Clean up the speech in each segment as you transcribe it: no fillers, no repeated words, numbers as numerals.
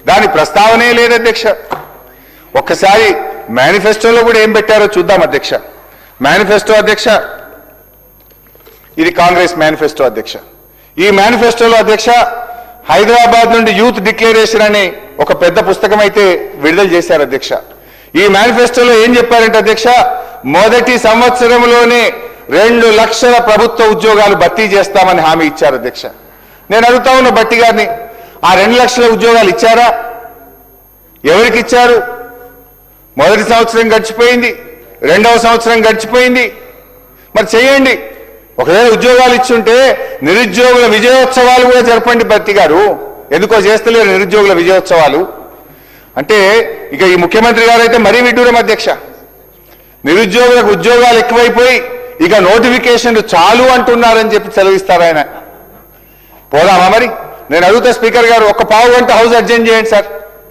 దాని ప్రస్తావనే లేదు అధ్యక్ష. ఒక్కసారి మేనిఫెస్టోలో కూడా ఏం పెట్టారో చూద్దాం అధ్యక్ష. మేనిఫెస్టో అధ్యక్ష, ఇది కాంగ్రెస్ మేనిఫెస్టో అధ్యక్ష. ఈ మేనిఫెస్టోలో అధ్యక్ష హైదరాబాద్ నుండి యూత్ డిక్లరేషన్ అనే ఒక పెద్ద పుస్తకం అయితే విడుదల చేశారు అధ్యక్ష. ఈ మేనిఫెస్టోలో ఏం చెప్పారంటే అధ్యక్ష, మొదటి సంవత్సరంలోనే 2 లక్షల ప్రభుత్వ ఉద్యోగాలు భర్తీ చేస్తామని హామీ ఇచ్చారు అధ్యక్ష. నేను అడుగుతా ఉన్న భట్టి గారిని, ఆ 2 లక్షల ఉద్యోగాలు ఇచ్చారా? ఎవరికి ఇచ్చారు? మొదటి సంవత్సరం గడిచిపోయింది, 2వ సంవత్సరం గడిచిపోయింది. మరి చేయండి. ఒకవేళ ఉద్యోగాలు ఇచ్చుంటే నిరుద్యోగుల విజయోత్సవాలు కూడా జరపండి భట్టి గారు. ఎందుకో చేస్తలేరు నిరుద్యోగుల విజయోత్సవాలు. అంటే ఇక ఈ ముఖ్యమంత్రి గారు అయితే మరీ విడ్డూరం అధ్యక్ష. నిరుద్యోగులకు ఉద్యోగాలు ఎక్కువైపోయి ఇక నోటిఫికేషన్లు చాలు అంటున్నారని చెప్పి సెలవిస్తారు ఆయన. పోదామా మరి? నేను అడుగుతా స్పీకర్ గారు, ఒక పావు గంట హౌస్ అడ్జెంట్ చేయండి సార్.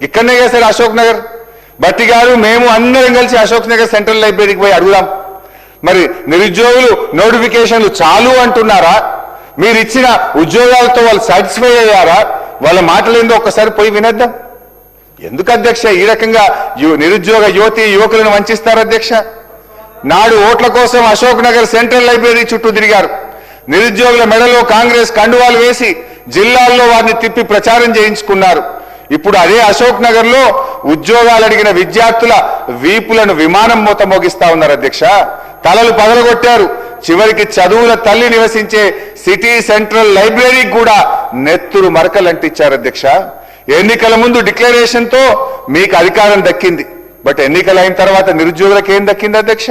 ఇక్కడనే కదా సార్ అశోక్ నగర్. భట్టి గారు మేము అందరం కలిసి అశోక్ నగర్ సెంట్రల్ లైబ్రరీకి పోయి అడుగుదాం. మరి నిరుద్యోగులు నోటిఫికేషన్లు చాలు అంటున్నారా? మీరు ఇచ్చిన ఉద్యోగాలతో వాళ్ళు సాటిస్ఫై అయ్యారా? వాళ్ళ మాటలేందో ఒక్కసారి పోయి వినేద్దాం. ఎందుకు అధ్యక్ష ఈ రకంగా నిరుద్యోగ యువతి యువకులను వంచిస్తారు అధ్యక్ష? నాడు ఓట్ల కోసం అశోక్ నగర్ సెంట్రల్ లైబ్రరీ చుట్టూ తిరిగారు. నిరుద్యోగుల మెడలో కాంగ్రెస్ కండువాలు వేసి జిల్లాల్లో వారిని తిప్పి ప్రచారం చేయించుకున్నారు. ఇప్పుడు అదే అశోక్ నగర్ లో ఉద్యోగాలు అడిగిన విద్యార్థుల వీపులను విమానం మూత మోగిస్తా ఉన్నారు అధ్యక్ష. తలలు పగలగొట్టారు. చివరికి చదువుల తల్లి నివసించే సిటీ సెంట్రల్ లైబ్రరీకి కూడా నెత్తురు మరకలంటిచ్చారు అధ్యక్ష. ఎన్నికల ముందు డిక్లరేషన్ తో మీకు అధికారం దక్కింది. బట్ ఎన్నికలు అయిన తర్వాత నిరుద్యోగులకు ఏం దక్కింది అధ్యక్ష?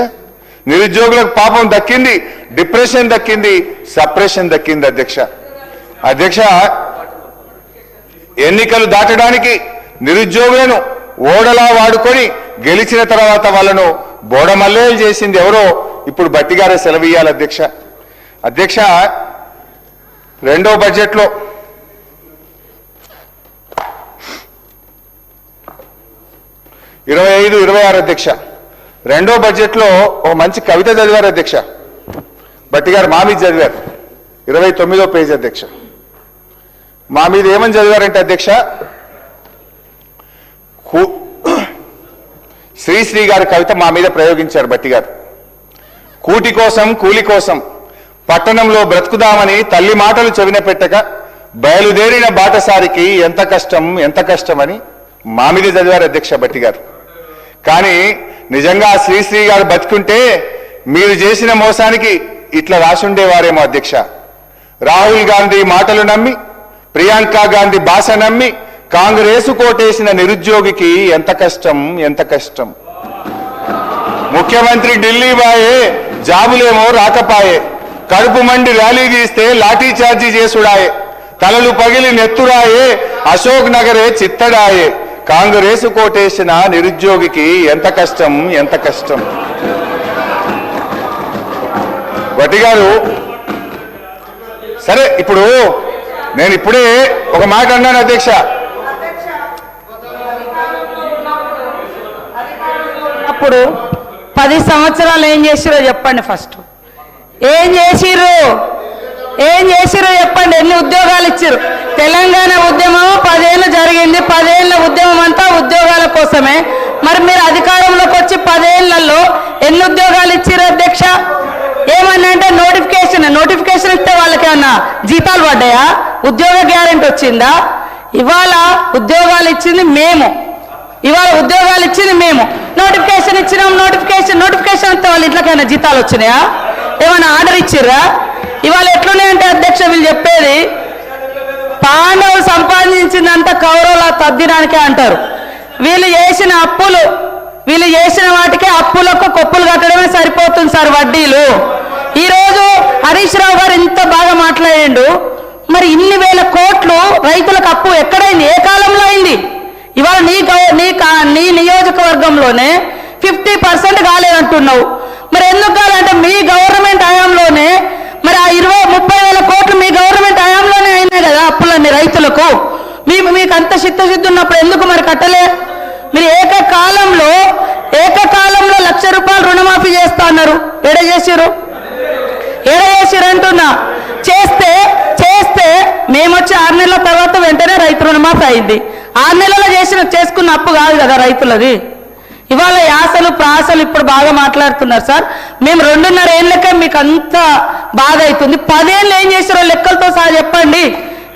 నిరుద్యోగులకు పాపం దక్కింది, డిప్రెషన్ దక్కింది, సప్రెషన్ దక్కింది అధ్యక్ష. అధ్యక్ష, ఎన్నికలు దాటడానికి నిరుద్యోగులను ఓడలా వాడుకొని గెలిచిన తర్వాత వాళ్ళను బోడమల్లేలు చేసింది ఎవరో ఇప్పుడు భట్టి గారే సెలవియ్యాలి అధ్యక్ష. అధ్యక్ష, 2వ బడ్జెట్లో 25-26 అధ్యక్ష, 2వ బడ్జెట్లో ఒక మంచి కవిత చదివారు అధ్యక్ష. భట్టి గారు మా మీద చదివారు, 29వ పేజీ అధ్యక్ష. మా మీద ఏమని చదివారంటే అధ్యక్ష, శ్రీశ్రీ గారి కవిత మా మీద ప్రయోగించారు భట్టి గారు. కూటి కోసం కూలి కోసం పట్టణంలో బ్రతుకుదామని తల్లి మాటలు చెవిన పెట్టక బయలుదేరిన బాటసారికి ఎంత కష్టం ఎంత కష్టమని మా మీద చదివారు అధ్యక్ష భట్టి గారు. కానీ నిజంగా శ్రీశ్రీ గారు బతుకుంటే మీరు చేసిన మోసానికి ఇట్లా రాసుండేవారేమో అధ్యక్ష. రాహుల్ గాంధీ మాటలు నమ్మి, ప్రియాంక గాంధీ భాష నమ్మి కాంగ్రెసు కోటేసిన నిరుద్యోగికి ఎంత కష్టం ఎంత కష్టం. ముఖ్యమంత్రి ఢిల్లీ బాయే, జాబులేమో రాకపాయే, కడుపు మండి ర్యాలీ తీస్తే లాఠీ చార్జీ చేసుడాయే, తలలు పగిలి నెత్తురాయే, అశోక్ నగరే చిత్తడాయే, కాంగ్రెసు కోటేసిన నిరుద్యోగికి ఎంత కష్టం ఎంత కష్టం. భట్టి గారు, సరే ఇప్పుడు నేను ఇప్పుడే ఒక మాట అన్నాను అధ్యక్ష. అప్పుడు 10 సంవత్సరాలు ఏం చేసిరో చెప్పండి. ఫస్ట్ ఏం చేసిర్రు చెప్పండి. ఎన్ని ఉద్యోగాలు ఇచ్చిర్రు? తెలంగాణ ఉద్యమం 10 ఏళ్ళు జరిగింది. 10 ఏళ్ళ ఉద్యమం అంతా ఉద్యోగాల కోసమే. మరి మీరు అధికారంలోకి వచ్చి 10 ఏళ్లలో ఎన్ని ఉద్యోగాలు ఇచ్చిర్రు అధ్యక్ష? ఏమన్నా అంటే నోటిఫికేషన్ ఇస్తే వాళ్ళకి ఏమన్నా జీతాలు పడ్డాయా? ఉద్యోగ గ్యారెంటీ వచ్చిందా? ఇవాళ ఉద్యోగాలు ఇచ్చింది మేము. నోటిఫికేషన్ ఇచ్చినాం. నోటిఫికేషన్ ఇస్తే వాళ్ళ ఇంట్లోకైనా జీతాలు వచ్చినాయా? ఏమైనా ఆర్డర్ ఇచ్చిర్రా? ఇవాళ ఎట్లున్నాయంటే అధ్యక్ష, వీళ్ళు చెప్పేది పాండవులు సంపాదించిందంతా కౌరవుల తద్దినానికే అంటారు. వీళ్ళు చేసిన వాటికే అప్పులకు కొప్పులు కట్టడమే సరిపోతుంది సార్, వడ్డీలు. ఈరోజు హరీష్ రావు గారు ఇంత బాగా మాట్లాడిండు. మరి ఇన్ని వేల కోట్లు రైతులకు అప్పు ఎక్కడైంది? ఏ కాలంలో అయింది? ఇవాళ నీ నియోజకవర్గంలోనే 50% కాలేదంటున్నావు. మరి ఎందుకు కాలంటే మీ గవర్నమెంట్ హయాంలోనే మరి ఆ 20-30 వేల కోట్లు మీ గవర్నమెంట్ హయాంలోనే అయినాయి కదా అప్పులన్నీ రైతులకు. మీకు అంత చిత్తశుద్ధి ఉన్నప్పుడు ఎందుకు మరి కట్టలే? మీరు ఏకకాలంలో 1,00,000 రూపాయలు రుణమాఫీ చేస్తా అన్నారు. ఏడ చేసిరు అంటున్నా. చేస్తే మేము వచ్చి 6 నెలల తర్వాత వెంటనే రైతు రుణమాఫీ అయింది. 6 నెలల్లో చేసుకున్న అప్పు కాదు కదా రైతులది. ఇవాళ యాసలు ప్రాసలు ఇప్పుడు బాగా మాట్లాడుతున్నారు సార్. మేము 2.5 ఏళ్ళకే మీకు అంత బాధ అవుతుంది. 10 ఏళ్ళు ఏం చేసారో లెక్కలతో సహా చెప్పండి.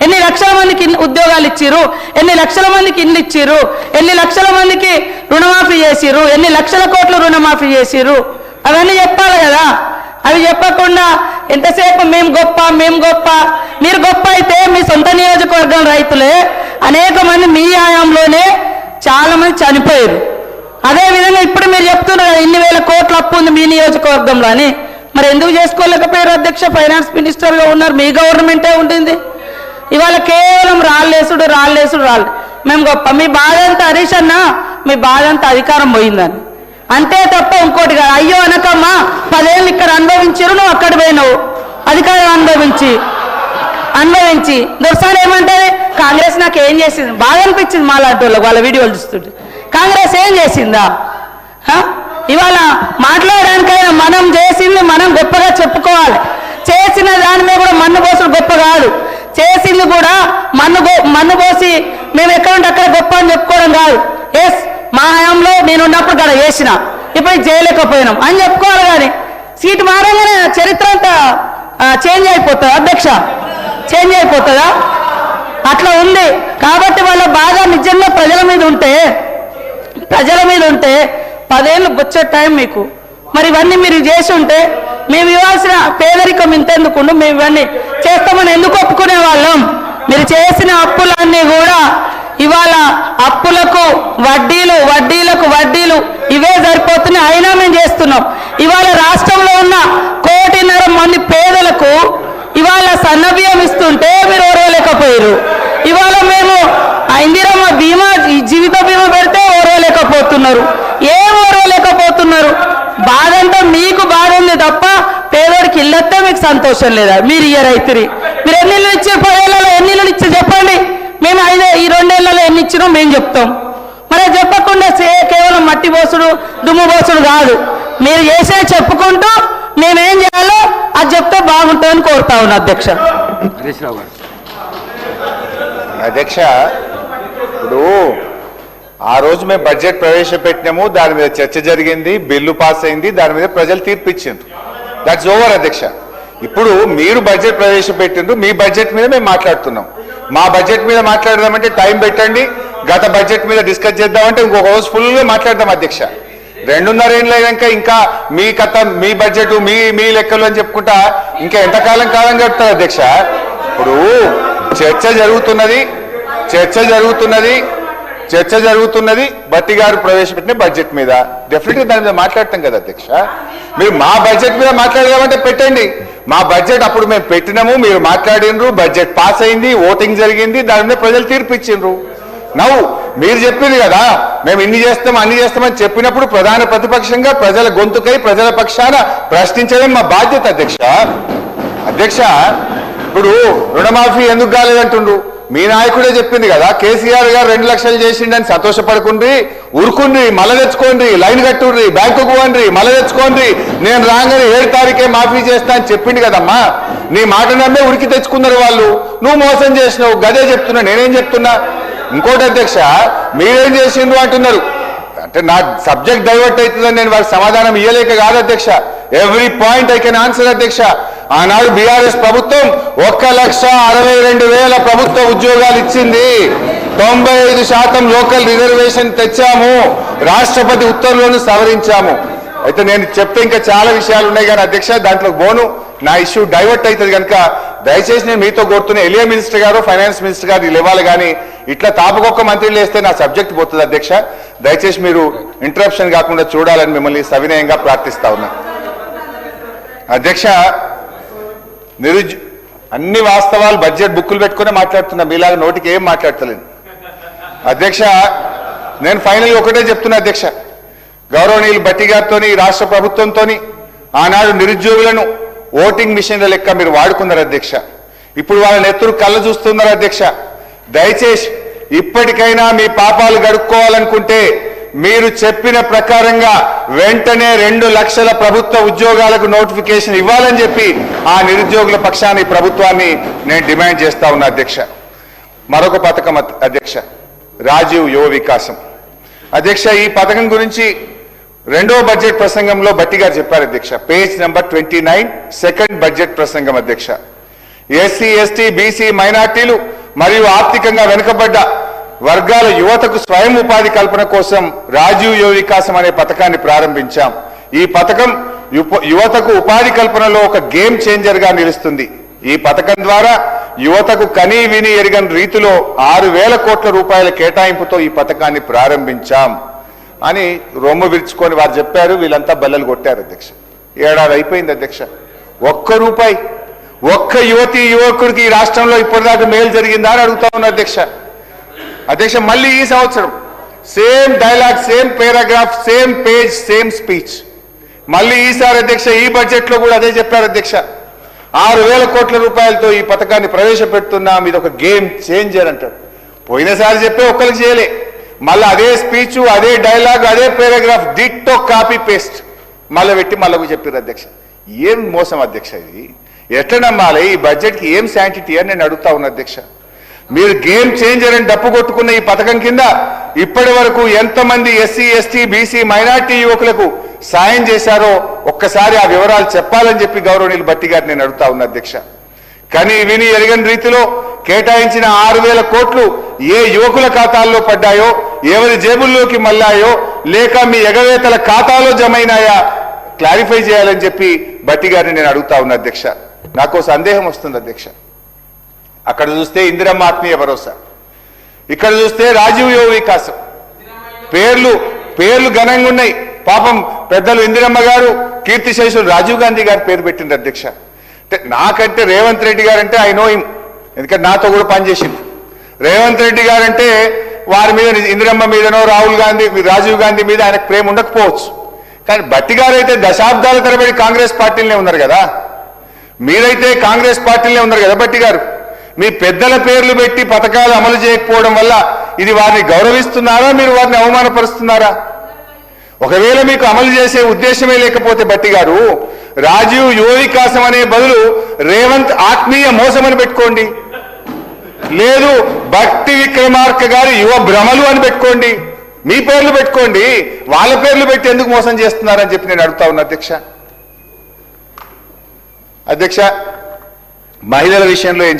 ఎన్ని లక్షల మందికి ఉద్యోగాలు ఇచ్చిర్రు, ఎన్ని లక్షల మందికి ఇల్లు ఇచ్చిర్రు, ఎన్ని లక్షల మందికి రుణమాఫీ చేసిర్రు, ఎన్ని లక్షల కోట్లు రుణమాఫీ చేసిర్రు, అవన్నీ చెప్పాలి కదా. అవి చెప్పకుండా ఎంతసేపు మేము గొప్ప మీరు గొప్ప అయితే మీ సొంత నియోజకవర్గం రైతులే అనేక మంది మీ హయాంలోనే చాలా మంది చనిపోయారు. అదేవిధంగా ఇప్పుడు మీరు చెప్తున్నారు ఇన్ని వేల కోట్ల అప్పు ఉంది మీ నియోజకవర్గంలో అని. మరి ఎందుకు చేసుకోలేకపోయారు అధ్యక్ష? ఫైనాన్స్ మినిస్టర్గా ఉన్నారు, మీ గవర్నమెంటే ఉంటుంది. ఇవాళ కేవలం రాళ్ళేసుడు మేము గొప్ప. మీ బాధ అంతా హరీష్ అన్న, మీ బాధ అంతా అధికారం పోయిందని అంతే తప్ప ఇంకోటి కాదు. అయ్యో అనకమ్మా 10 ఏళ్ళు ఇక్కడ అనుభవించారు, నువ్వు అక్కడ పోయినావు అధికారం అనుభవించి దొరసారి ఏమంటే కాంగ్రెస్ నాకు ఏం చేసింది బాగా అనిపించింది. మాలాంటి వాళ్ళ వీడియోలు చూస్తుంటే కాంగ్రెస్ ఏం చేసిందా? ఇవాళ మాట్లాడడానికైనా మనం చేసింది మనం గొప్పగా చెప్పుకోవాలి. చేసిన దాని మీద కూడా మన్ను పోసుడు గొప్ప కాదు. చేసింది కూడా మన్ను పోసి మేము ఎక్కడుంటే అక్కడ గొప్ప అని చెప్పుకోవడం కాదు. ఎస్ మా హయాంలో నేను ఉన్నప్పుడు ఇక్కడ చేసిన, ఇప్పుడు చేయలేకపోయినాం అని చెప్పుకోవాలి. కానీ సీటు మారంగానే చరిత్ర అంతా చేంజ్ అయిపోతుందా అధ్యక్ష? చేంజ్ అయిపోతుందా? అట్లా ఉంది. కాబట్టి వాళ్ళ బాధ నిజంగా ప్రజల మీద ఉంటే 10 ఏళ్ళు వచ్చే టైం మీకు. మరి ఇవన్నీ మీరు చేసి ఉంటే మేము ఇవ్వాల్సిన పేదరికం ఇంతెందుకుండు, మేము ఇవన్నీ చేస్తామని ఎందుకు ఒప్పుకునే వాళ్ళం? మీరు చేసిన అప్పులన్నీ కూడా ఇవాళ అప్పులకు వడ్డీలు ఇవే సరిపోతున్నాయి. అయినా మేము చేస్తున్నాం. ఇవాళ రాష్ట్రంలో ఉన్న 1.5 కోటి మంది పేదలకు ఇవాళ సన్నబియ్యం ఇస్తుంటే మీరు ఓర్వలేకపోయారు. ఇవాళ మేము ఇందిరమ్మ బీమా జీవిత బీమా పెడితే ఓర్వలేకపోతున్నారు. ఏం ఓర్వలేకపోతున్నారు? బాధ అంతా మీకు బాధ ఉంది తప్ప పేదోడికి ఇల్లొస్తే మీకు సంతోషం లేదా? మీరు రైతురి మీరు ఎన్ని ఇళ్ళు ఇచ్చారు? 10 ఏళ్లలో ఎన్ని ఇళ్ళు ఇచ్చారు చెప్పండి. మేము ఈ 2 ఏళ్లలో ఎన్ని ఇచ్చినో మేము చెప్తాం. మరి చెప్పకుండా కేవలం మట్టి పోసుడు దుమ్ము పోసుడు కాదు. మీరు చేసే చెప్పుకుంటూ మేమేం చేయాలో అది చెప్తే బాగుంటుందని కోరుతా ఉన్నా అధ్యక్ష. అధ్యక్ష, ఇప్పుడు ఆ రోజు మేము బడ్జెట్ ప్రవేశపెట్టినాము, దాని మీద చర్చ జరిగింది, బిల్లు పాస్ అయింది, దాని మీద ప్రజలు తీర్పు ఇచ్చిండ్రు. దట్స్ ఓవర్ అధ్యక్ష. ఇప్పుడు మీరు బడ్జెట్ ప్రవేశపెట్టిండ్రు, మీ బడ్జెట్ మీద మేము మాట్లాడుతున్నాం. మా బడ్జెట్ మీద మాట్లాడదామంటే టైం పెట్టండి, గత బడ్జెట్ మీద డిస్కస్ చేద్దామంటే ఇంకొక రోజు ఫుల్గా మాట్లాడదాం అధ్యక్ష. 2.5 ఏళ్ళు అయ్యాక ఇంకా మీ కథ, మీ బడ్జెట్, మీ లెక్కలు అని చెప్పుకుంటా ఇంకా ఎంతకాలం గడుపుతారు అధ్యక్ష? ఇప్పుడు చర్చ జరుగుతున్నది బట్టి గారు ప్రవేశపెట్టిన బడ్జెట్ మీద. డెఫినెట్గా దాని మీద మాట్లాడతాం కదా అధ్యక్ష. మీరు మా బడ్జెట్ మీద మాట్లాడదామంటే పెట్టండి. మా బడ్జెట్ అప్పుడు మేము పెట్టినాము, మీరు మాట్లాడినరు, బడ్జెట్ పాస్ అయింది, ఓటింగ్ జరిగింది, దాని మీద ప్రజలు తీర్పు ఇచ్చిండ్రు. నవ్వు మీరు చెప్పింది కదా మేము ఇన్ని చేస్తాం అన్ని చేస్తామని చెప్పినప్పుడు ప్రధాన ప్రతిపక్షంగా ప్రజల గొంతుకై ప్రజల పక్షాన ప్రశ్నించడం మా బాధ్యత అధ్యక్ష. ఇప్పుడు రుణమాఫీ ఎందుకు కాలేదంటుండ్రు? మీ నాయకుడే చెప్పింది కదా, కేసీఆర్ గారు 2 లక్షలు చేసిండని సంతోషపడుకుండ్రి, ఉరుకుండ్రి, మళ్ళీ తెచ్చుకోండి, లైన్ కట్టుండ్రి, బ్యాంకుకు పోండి, మళ్ళీ తెచ్చుకోండి, నేను రాగానే 7 తారీఖే మాఫీ చేస్తా అని చెప్పింది కదమ్మా. నీ మాట నమ్మే ఉరికి తెచ్చుకున్నారు వాళ్ళు. నువ్వు మోసం చేసినావు, గదే చెప్తున్నా. నేనేం చెప్తున్నా? ఇంకోటి అధ్యక్ష, మీరేం చేసిండ్రు అంటున్నారు. అంటే నా సబ్జెక్ట్ డైవర్ట్ అవుతుందని నేను వారికి సమాధానం ఇయ్యలేక కాదు అధ్యక్ష. Every point I can answer అధ్యక్ష. ఆనాడు బీఆర్ఎస్ ప్రభుత్వం 1,62,000 ప్రభుత్వ ఉద్యోగాలు ఇచ్చింది. 95% లోకల్ రిజర్వేషన్ తెచ్చాము. రాష్ట్రపతి ఉత్తర్వులను సవరించాము. అయితే నేను చెప్తే ఇంకా చాలా విషయాలు ఉన్నాయి కానీ అధ్యక్ష దాంట్లో బోను నా ఇష్యూ డైవర్ట్ అవుతుంది కనుక దయచేసి నేను మీతో కోరుతున్న ఎలియా మినిస్టర్ గారు, ఫైనాన్స్ మినిస్టర్ గారు వీళ్ళు ఇవ్వాలి. కానీ ఇట్లా తాపకొక్క మంత్రులు వేస్తే నా సబ్జెక్ట్ పోతుంది అధ్యక్ష. దయచేసి మీరు ఇంటరప్షన్ కాకుండా చూడాలని మిమ్మల్ని సవినయంగా ప్రార్థిస్తా ఉన్నా అధ్యక్ష. అన్ని వాస్తవాలు బడ్జెట్ బుక్కులు పెట్టుకునే మాట్లాడుతున్నా, మీలాగా నోటికి ఏం మాట్లాడతలేను అధ్యక్ష. నేను ఫైనల్ ఒకటే చెప్తున్నా అధ్యక్ష, గౌరవనీయులు బట్టి గారితో రాష్ట్ర ప్రభుత్వంతో ఆనాడు నిరుద్యోగులను ఓటింగ్ మిషన్ల లెక్క మీరు వాడుకున్నారు అధ్యక్ష. ఇప్పుడు వాళ్ళ నెత్తురు కళ్ళ చూస్తున్నారు అధ్యక్ష. దయచేసి ఇప్పటికైనా మీ పాపాలు గడుక్కోవాలనుకుంటే మీరు చెప్పిన ప్రకారంగా వెంటనే 2 లక్షల ప్రభుత్వ ఉద్యోగాలకు నోటిఫికేషన్ ఇవ్వాలని చెప్పి ఆ నిరుద్యోగుల పక్షాన్ని ప్రభుత్వాన్ని నేను డిమాండ్ చేస్తా ఉన్నా అధ్యక్ష. మరొక పథకం అధ్యక్ష, రాజీవ్ యువ వికాసం. అధ్యక్ష, ఈ పథకం గురించి రెండో బడ్జెట్ ప్రసంగంలో భట్టి గారు చెప్పారు అధ్యక్ష. పేజ్ నంబర్ 29, సెకండ్ బడ్జెట్ ప్రసంగం అధ్యక్ష. ఎస్సీ, ఎస్టీ, బీసీ, మైనార్టీలు మరియు ఆర్థికంగా వెనుకబడ్డ వర్గాల యువతకు స్వయం ఉపాధి కల్పన కోసం రాజీవ్ యువ వికాసం అనే పథకాన్ని ప్రారంభించాం. ఈ పథకం యువతకు ఉపాధి కల్పనలో ఒక గేమ్ చేంజర్ గా నిలుస్తుంది. ఈ పథకం ద్వారా యువతకు కనీ విని ఎరగని రీతిలో 6,000 కోట్ల రూపాయల కేటాయింపుతో ఈ పథకాన్ని ప్రారంభించాం అని రొమ్ము విరుచుకొని వారు చెప్పారు. వీళ్ళంతా బల్లలు కొట్టారు అధ్యక్ష. ఏడాది అయిపోయింది అధ్యక్ష. ఒక్క రూపాయి ఒక్క యువతి యువకుడికి ఈ రాష్ట్రంలో ఇప్పటిదాకా మేలు జరిగిందా అని అడుగుతా ఉన్నా అధ్యక్ష. అధ్యక్ష, మళ్ళీ ఈ సంవత్సరం same dialogue, same paragraph, same page, same speech. మళ్ళీ ఈసారి అధ్యక్ష ఈ బడ్జెట్ లో కూడా అదే చెప్పారు అధ్యక్ష. 6,000 కోట్ల రూపాయలతో ఈ పథకాన్ని ప్రవేశపెడుతున్నాం, ఇది ఒక గేమ్ చేంజర్ అంటారు. పోయినసారి చెప్పే ఒక్కరికి చేయలే, మళ్ళీ అదే స్పీచ్, అదే డైలాగ్, అదే పారాగ్రాఫ్, డిట్టో కాపీ పేస్ట్ మళ్ళీ పెట్టి మళ్ళీ చెప్పారు అధ్యక్ష. ఏం మోసం అధ్యక్ష ఇది? ఎట్లా నమ్మాలి? ఈ బడ్జెట్కి ఏం శాంటిటీ అని నేను అడుగుతా ఉన్నా అధ్యక్ష. మీరు గేమ్ చేంజర్ అని డప్పు కొట్టుకున్న ఈ పథకం కింద ఇప్పటి వరకు ఎంతమంది ఎస్సీ, ఎస్టీ, బీసీ, మైనార్టీ యువకులకు సాయం చేశారో ఒక్కసారి ఆ వివరాలు చెప్పాలని చెప్పి గౌరవనీయులు భట్టి గారు నేను అడుగుతా ఉన్నా అధ్యక్ష. కానీ విని ఎరగని రీతిలో కేటాయించిన 6,000 కోట్లు ఏ యువకుల ఖాతాల్లో పడ్డాయో, ఎవరి జేబుల్లోకి మళ్ళాయో, లేక మీ ఎగవేతల ఖాతాలో జమైనాయా క్లారిఫై చేయాలని చెప్పి భట్టి గారిని నేను అడుగుతా ఉన్నా అధ్యక్ష. నాకు సందేహం వస్తుంది అధ్యక్ష. అక్కడ చూస్తే ఇందిరమ్మ ఆత్మీయ భరోసా, ఇక్కడ చూస్తే రాజీవ్ యువ వికాసం. పేర్లు ఘనంగా ఉన్నాయి. పాపం పెద్దలు ఇందిరమ్మ గారు, కీర్తిశేషులు రాజీవ్ గాంధీ గారు పేరు పెట్టింది అధ్యక్ష. నాకంటే రేవంత్ రెడ్డి గారు అంటే ఐ నో హిమ్, ఎందుకంటే నాతో కూడా పనిచేసింది. రేవంత్ రెడ్డి గారు అంటే వారి మీద, ఇందిరమ్మ మీదనో రాజీవ్ గాంధీ మీద ఆయనకు ప్రేమ ఉండకపోవచ్చు. కానీ భట్టి గారు అయితే దశాబ్దాల తరబడి కాంగ్రెస్ పార్టీలనే ఉన్నారు కదా. మీరైతే కాంగ్రెస్ పార్టీలనే ఉన్నారు కదా భట్టి గారు. మీ పెద్దల పేర్లు పెట్టి పథకాలు అమలు చేయకపోవడం వల్ల ఇది వారిని గౌరవిస్తున్నారా, మీరు వారిని అవమానపరుస్తున్నారా? ఒకవేళ మీకు అమలు చేసే ఉద్దేశమే లేకపోతే భట్టి గారు, రాజీవ్ యువ వికాసం అనే బదులు రేవంత్ ఆత్మీయ మోసం అని పెట్టుకోండి, లేదు భట్టి విక్రమార్క గారి యువ భ్రమలు అని పెట్టుకోండి. మీ పేర్లు పెట్టుకోండి, వాళ్ళ పేర్లు పెట్టి ఎందుకు మోసం చేస్తున్నారని చెప్పి నేను అడుగుతా ఉన్నా అధ్యక్ష. మహిళల విషయంలో